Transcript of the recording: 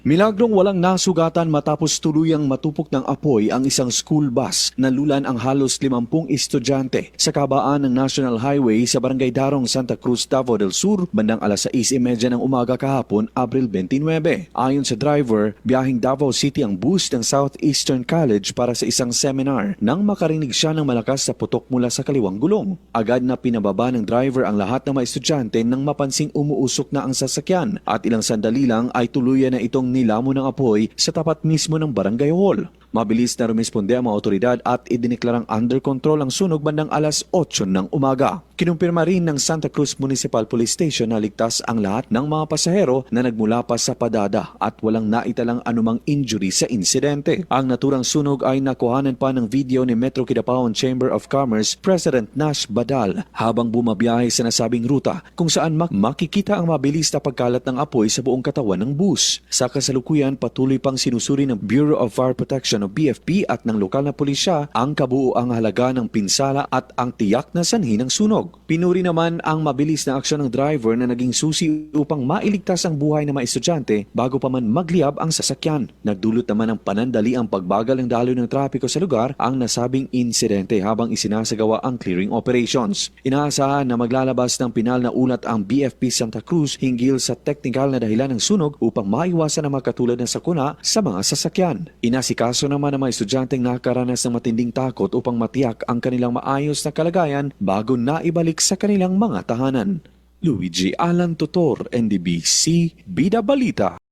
Milagrong walang nasugatan matapos tuluyang matupok ng apoy ang isang school bus. Nalulan ang halos 50 estudyante sa kabaan ng National Highway sa Barangay Darong, Santa Cruz, Davao del Sur, bandang alas 6:30 ng umaga kahapon, Abril 29. Ayon sa driver, biyaheng Davao City ang bus ng Southeastern College para sa isang seminar nang makarinig siya ng malakas na putok mula sa kaliwang gulong. Agad na pinababa ng driver ang lahat ng mga estudyante nang mapansing umuusok na ang sasakyan at ilang sandali lang ay tuluyan na itong nilamon ng apoy sa tapat mismo ng barangay hall. Mabilis na rumisponde ang mga otoridad at idineklarang under control ang sunog bandang alas 8 ng umaga. Kinumpirma rin ng Santa Cruz Municipal Police Station na ligtas ang lahat ng mga pasahero na nagmula pa sa padada at walang naitalang anumang injury sa insidente. Ang naturang sunog ay nakuhanan pa ng video ni Metro Kidapawan Chamber of Commerce President Nash Badal habang bumabiyahe sa nasabing ruta kung saan makikita ang mabilis na pagkalat ng apoy sa buong katawan ng bus. Sa kasalukuyan, patuloy pang sinusuri ng Bureau of Fire Protection o BFP at ng lokal na pulisya ang kabuuang halaga ng pinsala at ang tiyak na sanhi ng sunog. Pinuri naman ang mabilis na aksyon ng driver na naging susi upang mailigtas ang buhay ng mga estudyante bago pa man magliyab ang sasakyan. Nagdulot naman ng panandali ang pagbagal ng daloy ng trapiko sa lugar ang nasabing insidente habang isinasagawa ang clearing operations. Inaasahan na maglalabas ng pinal na ulat ang BFP Santa Cruz hinggil sa teknikal na dahilan ng sunog upang maiwasan ang mga katulad na sakuna sa mga sasakyan. Inasikaso naman ang mga estudyanteng nakaranas ng matinding takot upang matiyak ang kanilang maayos na kalagayan bago naibalik sa kanilang mga tahanan. Luigi Alan Tutor, NDBC, Bida Balita.